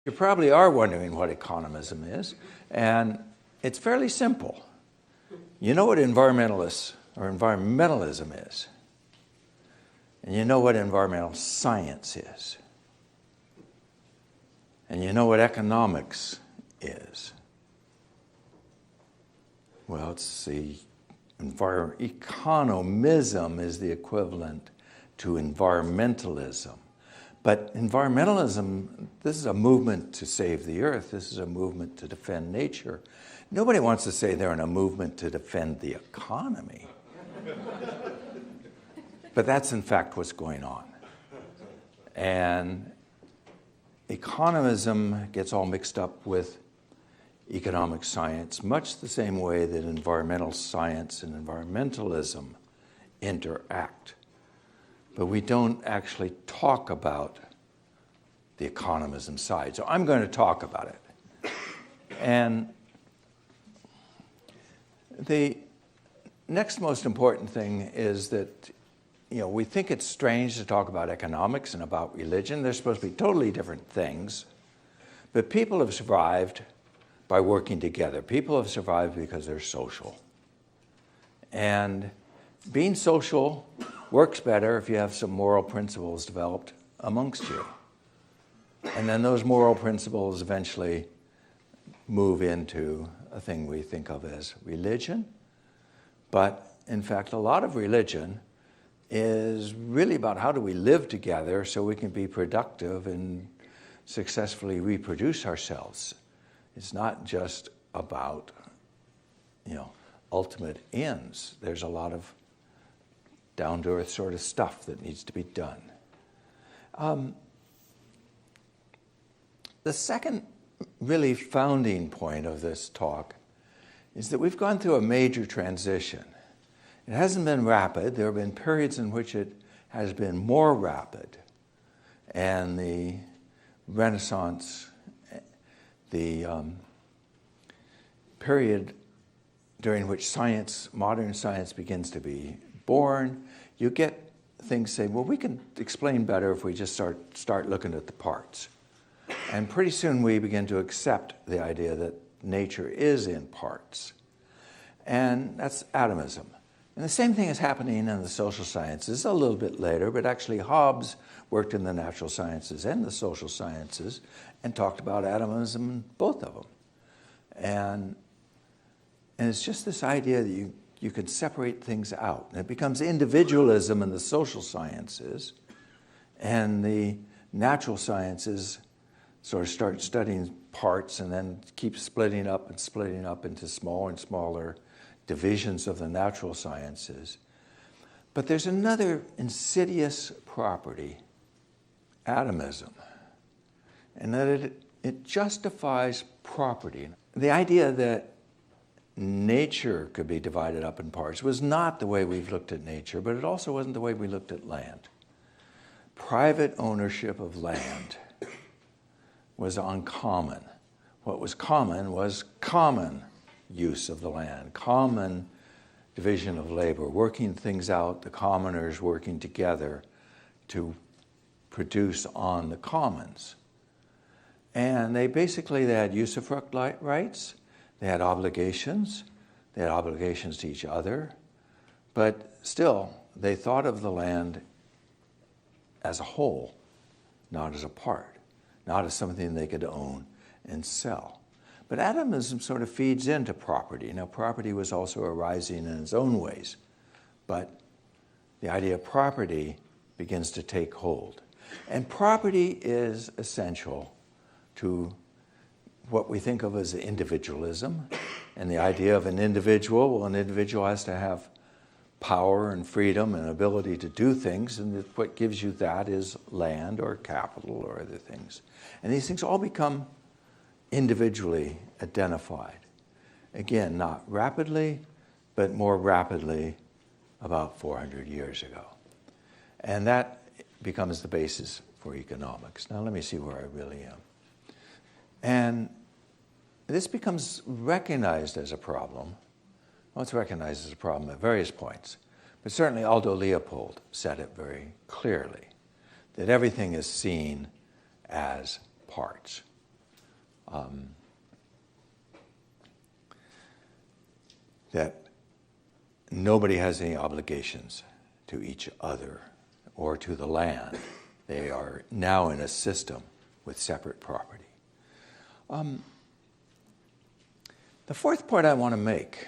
You probably are wondering what economism is, and it's fairly simple. You know what environmentalists or environmentalism is, and you know what environmental science is, and you know what economics is. Well, it's the economism is the equivalent to environmentalism. But environmentalism, this is a movement to save the earth. This is a movement to defend nature. Nobody wants to say they're in a movement to defend the economy. But that's in fact what's going on. And economism gets all mixed up with economic science, much the same way that environmental science and environmentalism interact. But we don't actually talk about the economism side. So I'm going to talk about it. And the next most important thing is that, we think it's strange to talk about economics and about religion. They're supposed to be totally different things. But people have survived by working together. People have survived because they're social. And being social works better if you have some moral principles developed amongst you. And then those moral principles eventually move into a thing we think of as religion. But in fact, a lot of religion is really about how do we live together so we can be productive and successfully reproduce ourselves. It's not just about, ultimate ends. There's a lot of down-to-earth sort of stuff that needs to be done. The second really founding point of this talk is that we've gone through a major transition. It hasn't been rapid. There have been periods in which it has been more rapid. And the Renaissance, the period during which modern science begins to be born, you get things say, well, we can explain better if we just start looking at the parts. And pretty soon we begin to accept the idea that nature is in parts. And that's atomism. And the same thing is happening in the social sciences a little bit later, but actually Hobbes worked in the natural sciences and the social sciences and talked about atomism in both of them. And it's just this idea that you can separate things out. And it becomes individualism in the social sciences, and the natural sciences sort of start studying parts and then keep splitting up into smaller and smaller divisions of the natural sciences. But there's another insidious property, atomism, and that it justifies property. The idea that nature could be divided up in parts was not the way we've looked at nature, but it also wasn't the way we looked at land. Private ownership of land was uncommon. What was common was common use of the land, common division of labor, working things out, the commoners working together to produce on the commons. And they had usufruct rights. They had obligations to each other, but still, they thought of the land as a whole, not as a part, not as something they could own and sell. But atomism sort of feeds into property. Now, property was also arising in its own ways, but the idea of property begins to take hold. And property is essential to what we think of as individualism, and the idea of an individual. Well, an individual has to have power and freedom and ability to do things, and what gives you that is land or capital or other things. And these things all become individually identified. Again, not rapidly, but more rapidly about 400 years ago. And that becomes the basis for economics. Now let me see where I really am. And this becomes recognized as a problem. Well, it's recognized as a problem at various points. But certainly Aldo Leopold said it very clearly, that everything is seen as parts. that nobody has any obligations to each other or to the land. They are now in a system with separate property. The fourth point I want to make,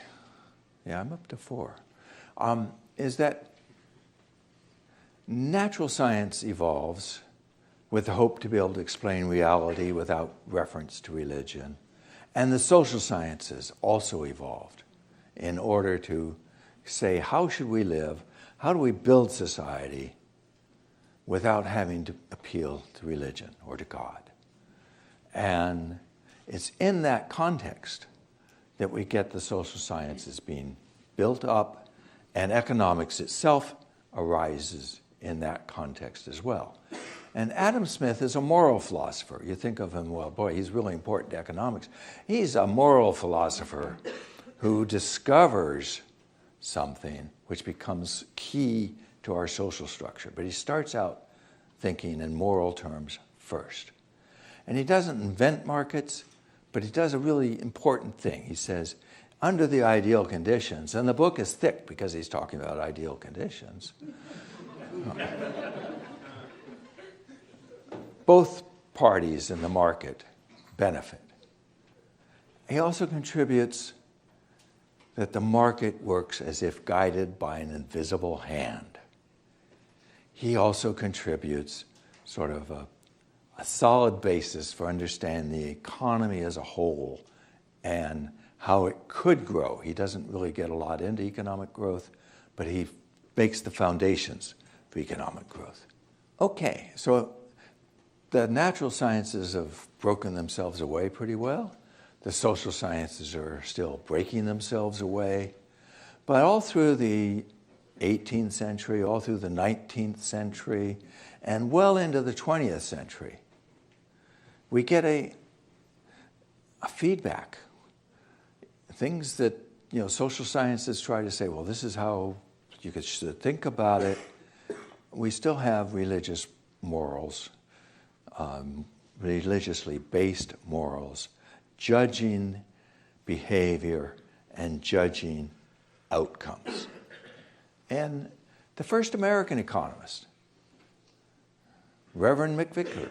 I'm up to 4, is that natural science evolves with the hope to be able to explain reality without reference to religion. And the social sciences also evolved in order to say, how should we live? How do we build society without having to appeal to religion or to God? And it's in that context that we get the social sciences being built up, and economics itself arises in that context as well. And Adam Smith is a moral philosopher. You think of him, well, boy, he's really important to economics. He's a moral philosopher who discovers something which becomes key to our social structure. But he starts out thinking in moral terms first. And he doesn't invent markets, but he does a really important thing. He says, under the ideal conditions, and the book is thick because he's talking about ideal conditions, both parties in the market benefit. He also contributes that the market works as if guided by an invisible hand. He also contributes sort of a solid basis for understanding the economy as a whole and how it could grow. He doesn't really get a lot into economic growth, but he makes the foundations for economic growth. Okay, so the natural sciences have broken themselves away pretty well. The social sciences are still breaking themselves away. But all through the 18th century, all through the 19th century, and well into the 20th century, we get a feedback. Things that social sciences try to say, well, this is how you should think about it. We still have religious morals, religiously based morals, judging behavior and judging outcomes. And the first American economist, Reverend McVicker,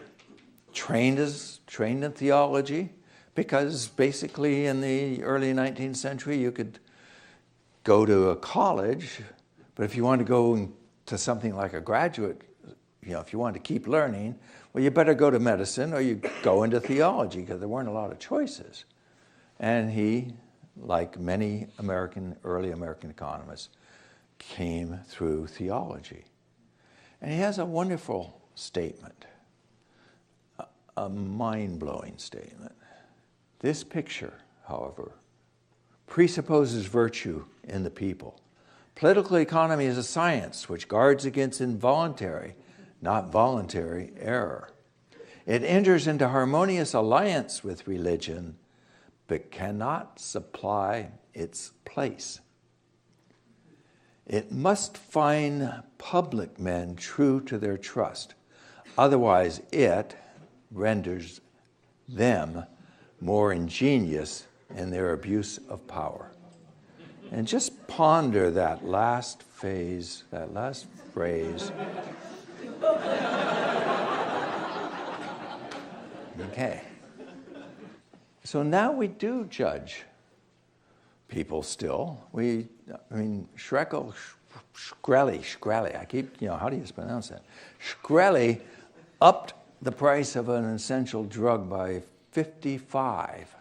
trained in theology, because basically in the early 19th century you could go to a college, but if you wanted to go to something like a graduate, if you wanted to keep learning, well, you better go to medicine or you go into theology, because there weren't a lot of choices. And he, like many early American economists, came through theology. And he has a wonderful statement, a mind-blowing statement. This picture, however, presupposes virtue in the people. Political economy is a science which guards against involuntary, not voluntary, error. It enters into harmonious alliance with religion, but cannot supply its place. It must find public men true to their trust. Otherwise, it renders them more ingenious in their abuse of power. And just ponder that last phrase. Okay. So now we do judge people still. Shkreli, I keep, how do you pronounce that? Shkreli upped the price of an essential drug by 55.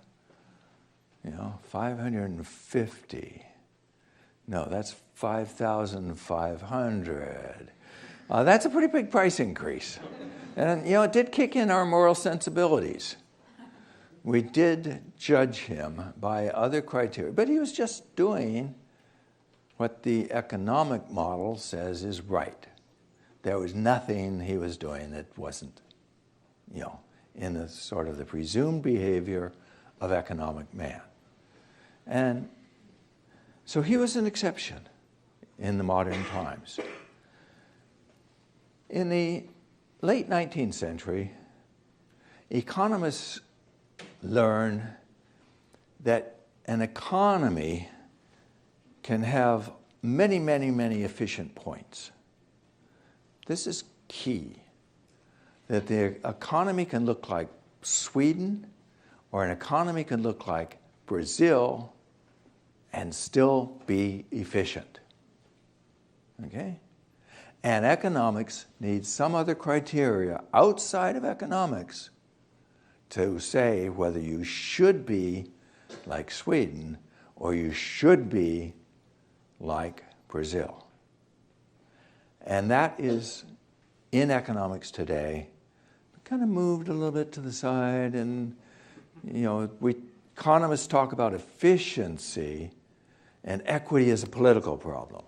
550. No, that's 5,500. That's a pretty big price increase. And, it did kick in our moral sensibilities. We did judge him by other criteria, but he was just doing what the economic model says is right. There was nothing he was doing that wasn't, in the sort of the presumed behavior of economic man. And so he was an exception in the modern times. In the late 19th century, economists learn that an economy can have many, many, many efficient points. This is key, that the economy can look like Sweden, or an economy can look like Brazil and still be efficient. Okay? And economics needs some other criteria outside of economics to say whether you should be like Sweden or you should be like Brazil. And that is, in economics today, kind of moved a little bit to the side, and economists talk about efficiency and equity as a political problem.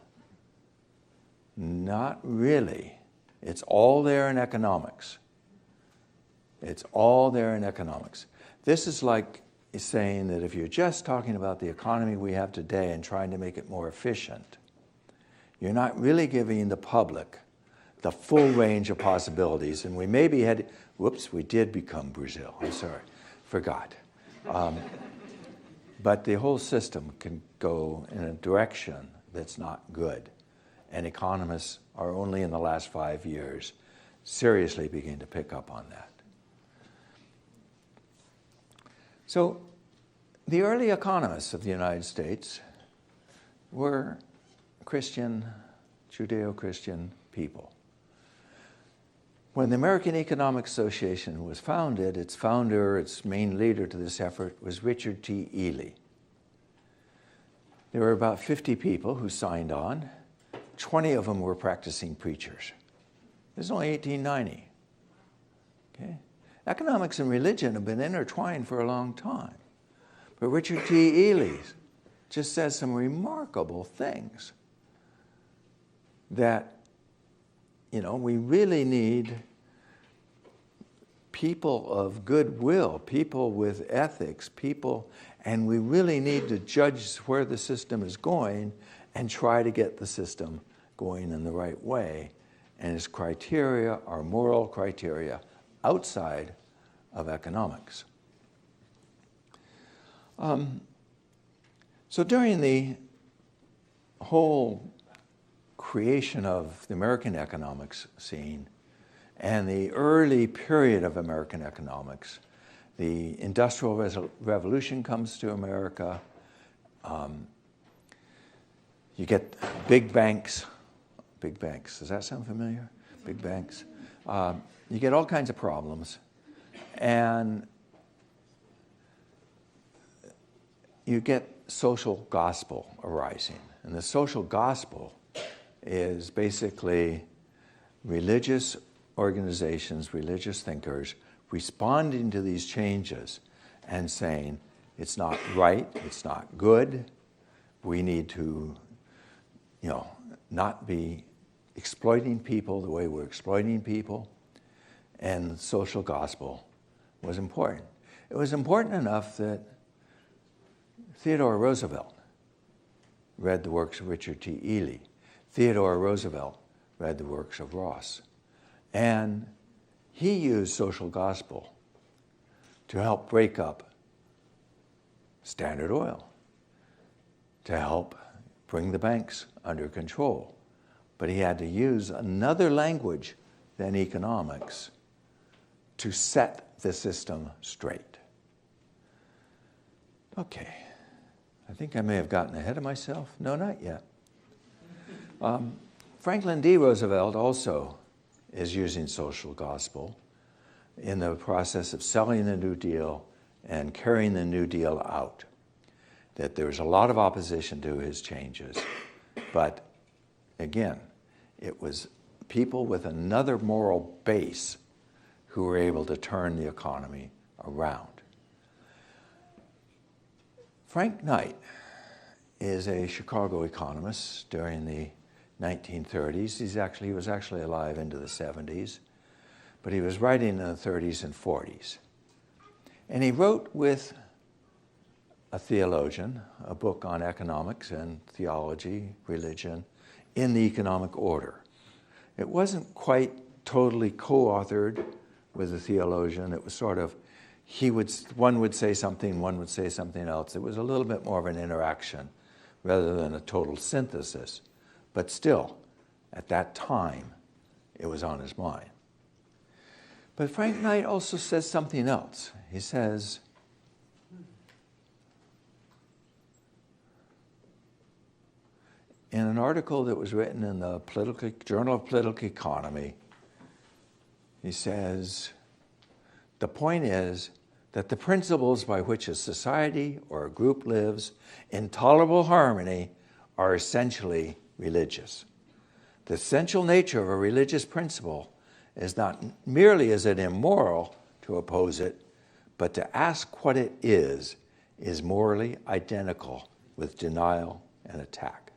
Not really. It's all there in economics. It's all there in economics. This is like saying that if you're just talking about the economy we have today and trying to make it more efficient, you're not really giving the public the full range of possibilities. And we maybe had, whoops, we did become Brazil. I'm sorry, forgot. But the whole system can go in a direction that's not good. And economists are only in the last 5 years seriously beginning to pick up on that. So the early economists of the United States were Christian, Judeo-Christian people. When the American Economic Association was founded, its founder, its main leader to this effort was Richard T. Ely. There were about 50 people who signed on. 20 of them were practicing preachers. This is only 1890. Okay? Economics and religion have been intertwined for a long time. But Richard T. Ely just says some remarkable things that, we really need people of goodwill, people with ethics, and we really need to judge where the system is going and try to get the system going in the right way. And its criteria are moral criteria outside of economics. So during the whole creation of the American economics scene and the early period of American economics, the Industrial Revolution comes to America. You get big banks. Big banks. Does that sound familiar? Big banks. You get all kinds of problems. And you get social gospel arising. And the social gospel is basically religious organizations, religious thinkers responding to these changes and saying, it's not right, it's not good, we need to, not be exploiting people the way we're exploiting people, and the social gospel was important. It was important enough that Theodore Roosevelt read the works of Richard T. Ely. Theodore Roosevelt read the works of Ross. And he used social gospel to help break up Standard Oil, to help bring the banks under control. But he had to use another language than economics to set the system straight. Okay, I think I may have gotten ahead of myself. No, not yet. Franklin D. Roosevelt also is using social gospel in the process of selling the New Deal and carrying the New Deal out. That there was a lot of opposition to his changes, but again, it was people with another moral base who were able to turn the economy around. Frank Knight is a Chicago economist during the 1930s. He was actually alive into the 70s, but he was writing in the 30s and 40s. And he wrote with a theologian, a book on economics and theology, religion, in the economic order. It wasn't quite totally co-authored with a theologian. It was sort of one would say something, one would say something else. It was a little bit more of an interaction rather than a total synthesis. But still, at that time, it was on his mind. But Frank Knight also says something else. He says, in an article that was written in the Journal of Political Economy, he says, the point is that the principles by which a society or a group lives in tolerable harmony are essentially religious. The essential nature of a religious principle is not merely is it immoral to oppose it, but to ask what it is morally identical with denial and attack.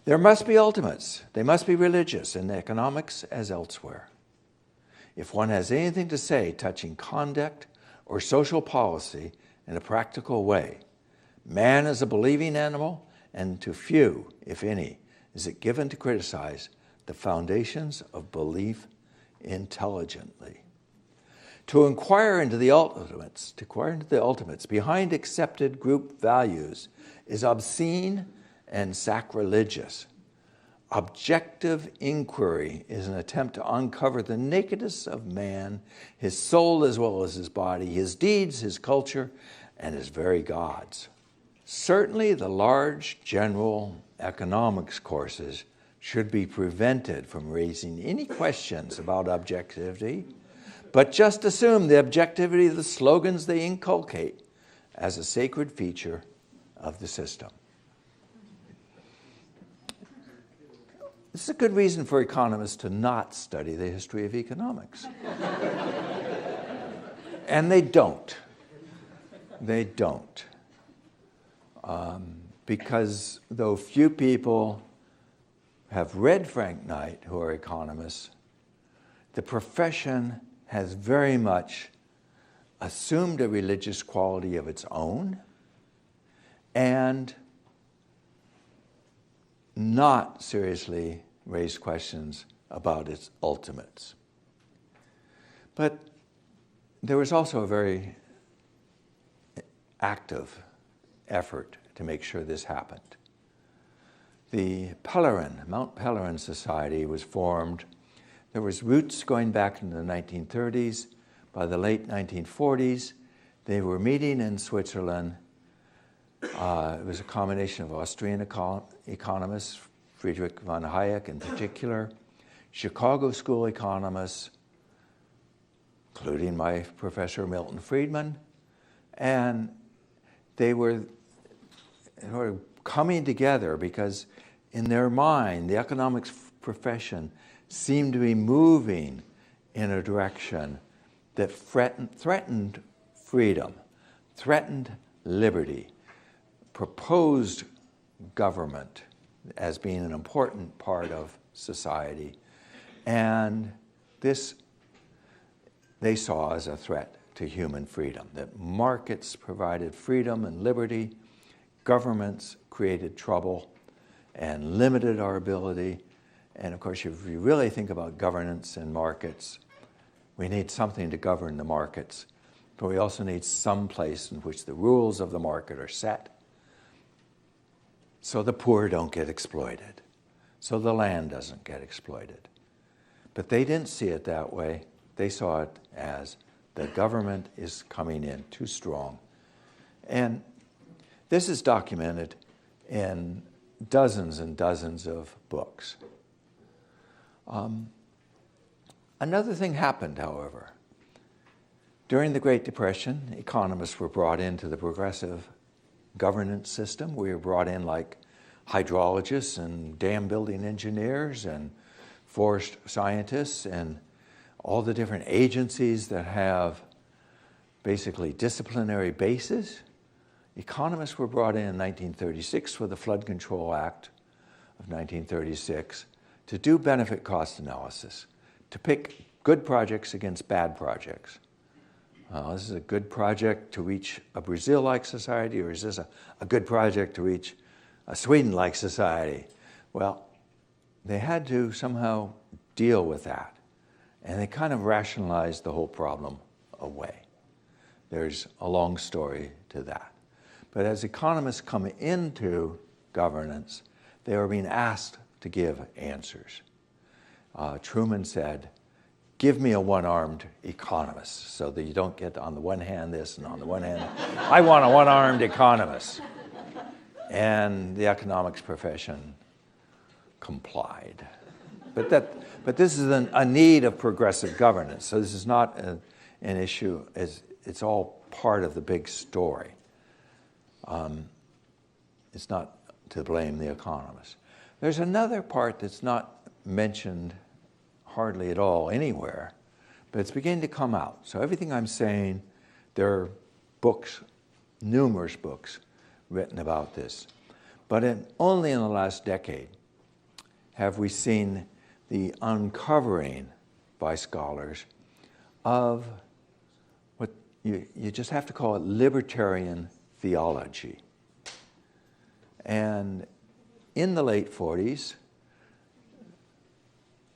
There must be ultimates. They must be religious in economics as elsewhere. If one has anything to say touching conduct or social policy in a practical way, man is a believing animal, and to few, if any, is it given to criticize the foundations of belief intelligently. To inquire into the ultimates, behind accepted group values is obscene and sacrilegious. Objective inquiry is an attempt to uncover the nakedness of man, his soul as well as his body, his deeds, his culture, and his very gods. Certainly the large general economics courses should be prevented from raising any questions about objectivity, but just assume the objectivity of the slogans they inculcate as a sacred feature of the system. This is a good reason for economists to not study the history of economics. And they don't. They don't. Because though few people have read Frank Knight who are economists, the profession has very much assumed a religious quality of its own and not seriously raised questions about its ultimates. But there was also a very active effort to make sure this happened. The Mount Pelerin Society was formed. There was roots going back into the 1930s. By the late 1940s, they were meeting in Switzerland. It was a combination of Austrian economists, Friedrich von Hayek in particular, Chicago School economists, including my professor Milton Friedman, and they were coming together because in their mind, the economics profession seemed to be moving in a direction that threatened freedom, threatened liberty, proposed government as being an important part of society. And this they saw as a threat to human freedom, that markets provided freedom and liberty, governments created trouble and limited our ability. And of course, if you really think about governance and markets, we need something to govern the markets, but we also need some place in which the rules of the market are set so the poor don't get exploited, so the land doesn't get exploited. But they didn't see it that way. They saw it as the government is coming in too strong. And this is documented in dozens and dozens of books. Another thing happened, however. During the Great Depression, economists were brought into the progressive governance system. We were brought in like hydrologists and dam building engineers and forest scientists and all the different agencies that have basically disciplinary bases. Economists were brought in 1936 with the Flood Control Act of 1936 to do benefit cost analysis, to pick good projects against bad projects. This is a good project to reach a Brazil-like society, or is this a good project to reach a Sweden-like society? Well, they had to somehow deal with that, and they kind of rationalized the whole problem away. There's a long story to that. But as economists come into governance, they are being asked to give answers. Truman said, give me a one-armed economist so that you don't get on the one hand this and on the one hand that. I want a one-armed economist. And the economics profession complied. But this is a need of progressive governance. So this is not an issue, it's all part of the big story. It's not to blame the economists. There's another part that's not mentioned hardly at all anywhere, but it's beginning to come out. So everything I'm saying, there are books, numerous books, written about this. But only in the last decade have we seen the uncovering by scholars of what you just have to call it libertarian theology. And in the late 40s,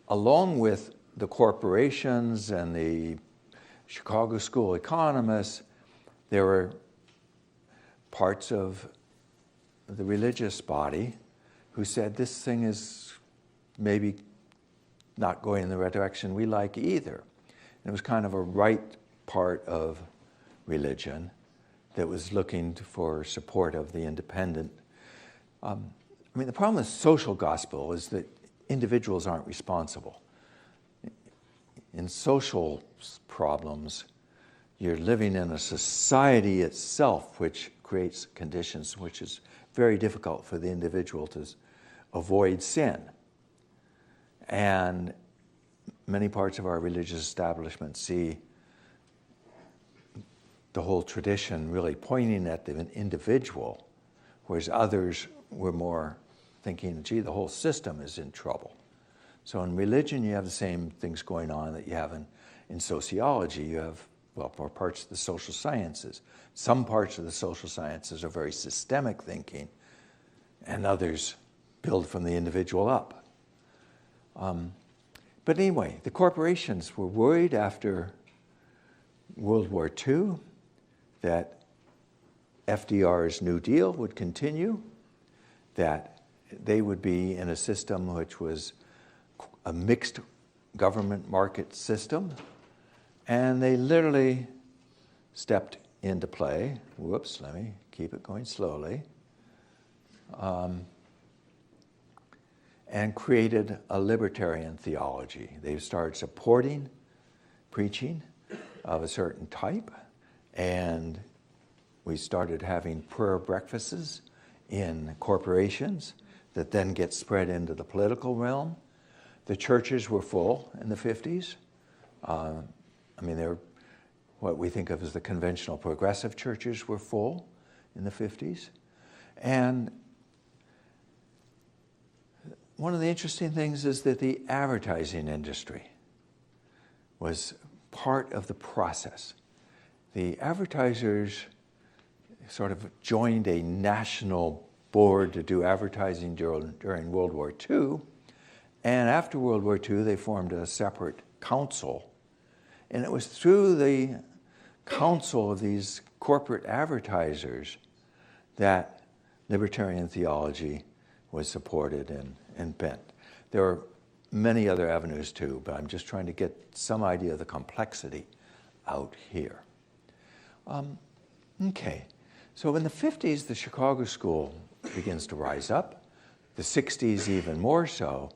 along with the corporations and the Chicago School economists, there were parts of the religious body who said this thing is maybe not going in the right direction we like either. And it was kind of a right part of religion that was looking for support of the independent. The problem with social gospel is that individuals aren't responsible. In social problems, you're living in a society itself which creates conditions which is very difficult for the individual to avoid sin. And many parts of our religious establishment see the whole tradition really pointing at the individual, whereas others were more thinking, gee, the whole system is in trouble. So in religion, you have the same things going on that you have in sociology. You have, parts of the social sciences. Some parts of the social sciences are very systemic thinking, and others build from the individual up. But anyway, the corporations were worried after World War II that FDR's New Deal would continue, that they would be in a system which was a mixed government market system, and they literally stepped into play. Whoops, let me keep it going slowly. And created a libertarian theology. They started supporting preaching of a certain type, and we started having prayer breakfasts in corporations that then get spread into the political realm. The churches were full in the 50s. They're what we think of as the conventional progressive churches were full in the 50s. And one of the interesting things is that the advertising industry was part of the process. The advertisers sort of joined a national board to do advertising during World War II. And after World War II, they formed a separate council. And it was through the council of these corporate advertisers that libertarian theology was supported and bent. There are many other avenues too, but I'm just trying to get some idea of the complexity out here. Okay, so in the 50s, the Chicago School begins to rise up, the 60s even more so,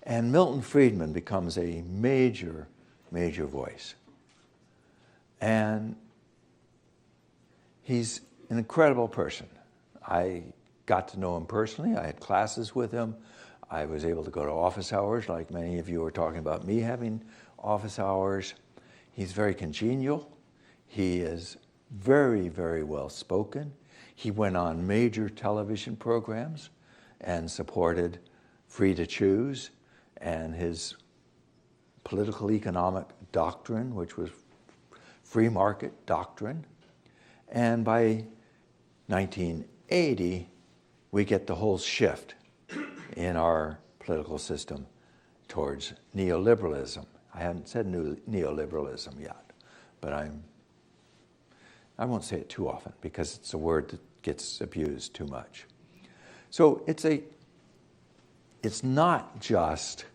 and Milton Friedman becomes a major, major voice. And he's an incredible person. I got to know him personally. I had classes with him. I was able to go to office hours, like many of you were talking about me having office hours. He's very congenial. He is very, very well spoken. He went on major television programs and supported Free to Choose and his political economic doctrine, which was free market doctrine. And by 1980, we get the whole shift in our political system towards neoliberalism. I haven't said neoliberalism yet, but I won't say it too often because it's a word that gets abused too much. So it's not just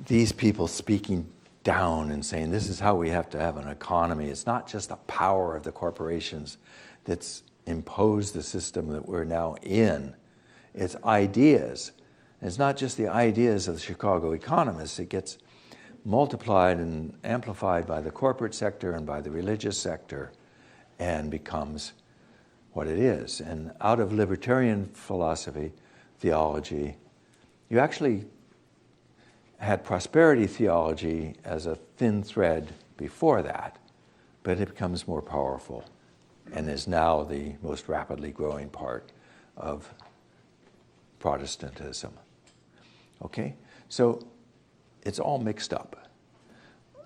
these people speaking down and saying this is how we have to have an economy. It's not just the power of the corporations that's imposed the system that we're now in. It's ideas. And it's not just the ideas of the Chicago economists. It gets multiplied and amplified by the corporate sector and by the religious sector and becomes what it is. And out of libertarian philosophy, theology, you actually had prosperity theology as a thin thread before that, but it becomes more powerful and is now the most rapidly growing part of Protestantism. Okay? So it's all mixed up.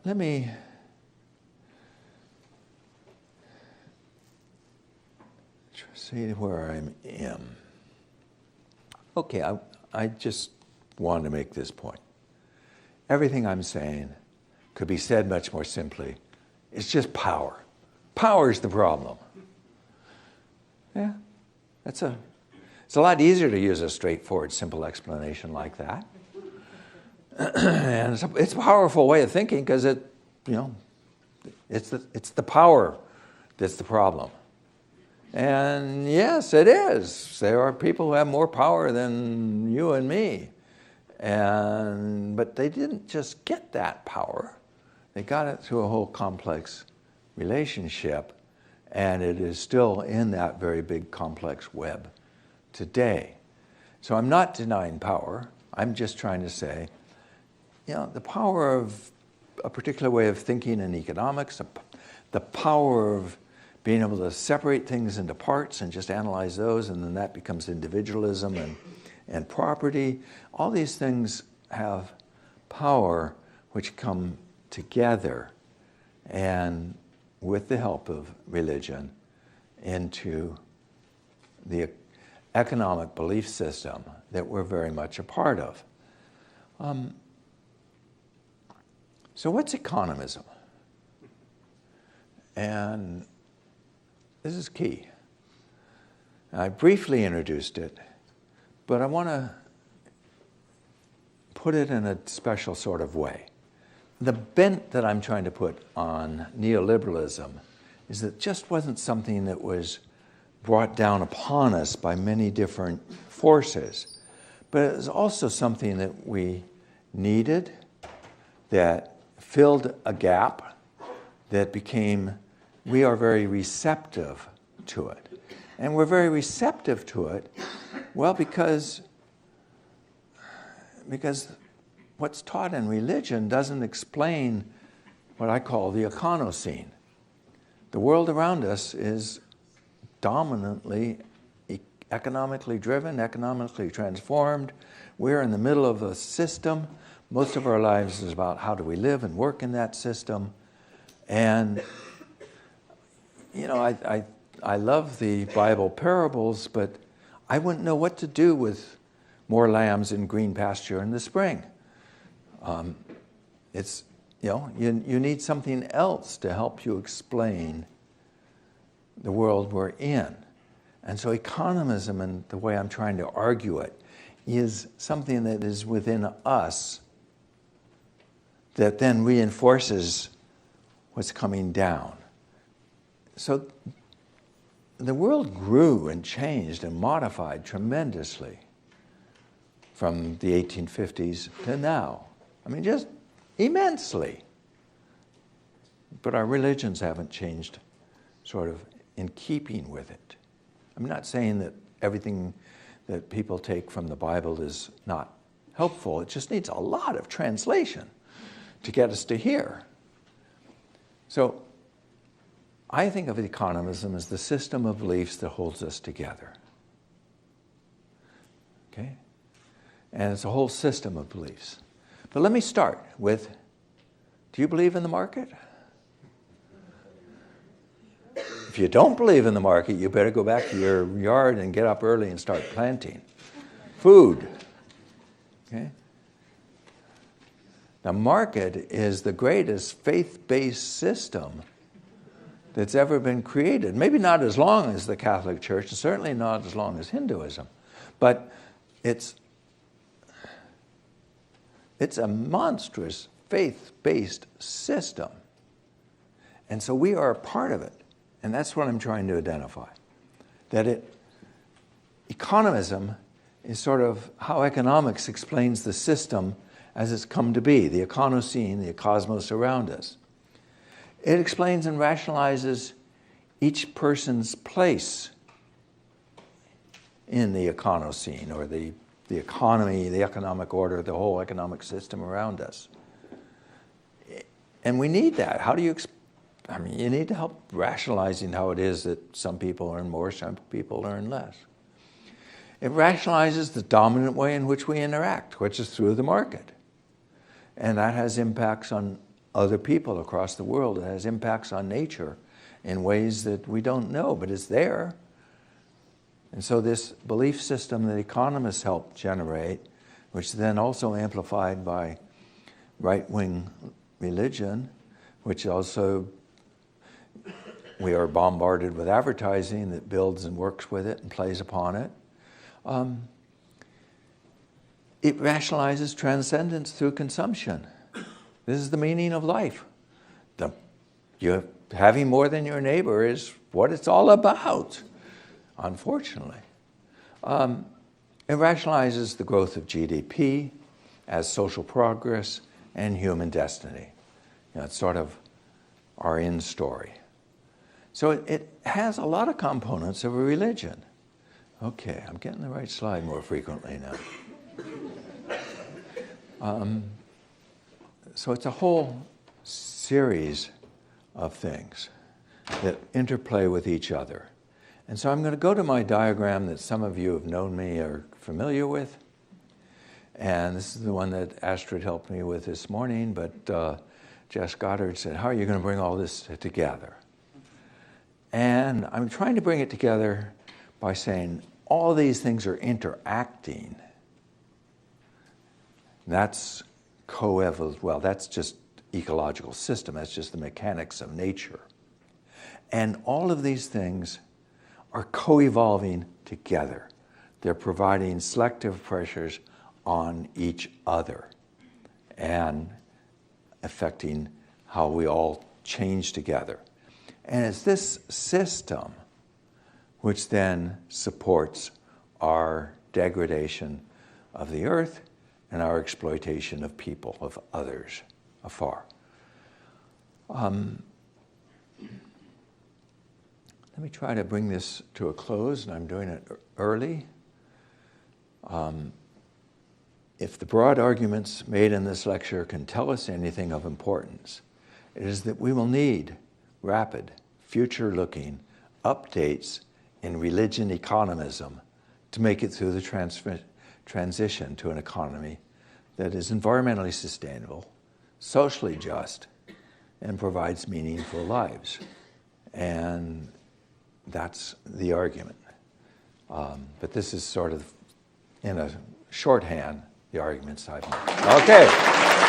Let me see where I am. Okay, I just wanted to make this point. Everything I'm saying could be said much more simply. It's just power. Power is the problem. Yeah, it's a lot easier to use a straightforward, simple explanation like that. And it's a powerful way of thinking because it's the power that's the problem. And yes, it is. There are people who have more power than you and me. But they didn't just get that power. They got it through a whole complex relationship, and it is still in that very big complex web today. So I'm not denying power. I'm just trying to say, the power of a particular way of thinking in economics, the power of being able to separate things into parts and just analyze those, and then that becomes individualism and property. All these things have power which come together and with the help of religion into the economic belief system that we're very much a part of. So what's economism? And this is key. I briefly introduced it, but I want to put it in a special sort of way. The bent that I'm trying to put on neoliberalism is that it just wasn't something that was brought down upon us by many different forces, but it was also something that we needed, that filled a gap, that became, we are very receptive to it. And we're very receptive to it, well, because what's taught in religion doesn't explain what I call the econoscene. The world around us is dominantly economically driven, economically transformed. We're in the middle of a system. Most of our lives is about how do we live and work in that system. And, I love the Bible parables, but I wouldn't know what to do with more lambs in green pasture in the spring. You need something else to help you explain the world we're in. And so economism, and the way I'm trying to argue it, is something that is within us that then reinforces what's coming down. So the world grew and changed and modified tremendously from the 1850s to now. I mean, just immensely. But our religions haven't changed sort of in keeping with it. I'm not saying that everything that people take from the Bible is not helpful. It just needs a lot of translation to get us to here. So I think of economism as the system of beliefs that holds us together. Okay? And it's a whole system of beliefs. But let me start with, do you believe in the market? If you don't believe in the market, you better go back to your yard and get up early and start planting food. Okay? The market is the greatest faith-based system that's ever been created. Maybe not as long as the Catholic Church, and certainly not as long as Hinduism, but it's a monstrous faith-based system. And so we are a part of it. And that's what I'm trying to identify. That economism is sort of how economics explains the system as it's come to be, the econocene, the cosmos around us. It explains and rationalizes each person's place in the econocene, or the economy, the economic order, the whole economic system around us. And we need that. How do you you need to help rationalizing how it is that some people earn more, some people earn less. It rationalizes the dominant way in which we interact, which is through the market. And that has impacts on other people across the world. It has impacts on nature in ways that we don't know, but it's there. And so this belief system that economists help generate, which is then also amplified by right-wing religion, which also we are bombarded with advertising that builds and works with it and plays upon it. It rationalizes transcendence through consumption. This is the meaning of life. Having more than your neighbor is what it's all about, unfortunately. It rationalizes the growth of GDP as social progress and human destiny. It's sort of our end story. So it has a lot of components of a religion. Okay, I'm getting the right slide more frequently now. So it's a whole series of things that interplay with each other. And so I'm going to go to my diagram that some of you have known me or familiar with. And this is the one that Astrid helped me with this morning, but Jess Goddard said, how are you going to bring all this together? And I'm trying to bring it together by saying all these things are interacting. That's well, that's just ecological system. That's just the mechanics of nature. And all of these things are co-evolving together. They're providing selective pressures on each other and affecting how we all change together. And it's this system which then supports our degradation of the earth and our exploitation of people, of others afar. Let me try to bring this to a close, and I'm doing it early. If the broad arguments made in this lecture can tell us anything of importance, it is that we will need rapid, future-looking updates in religion economism to make it through the transition to an economy that is environmentally sustainable, socially just, and provides meaningful lives. And that's the argument. But this is sort of, in a shorthand, the arguments I've made. Okay.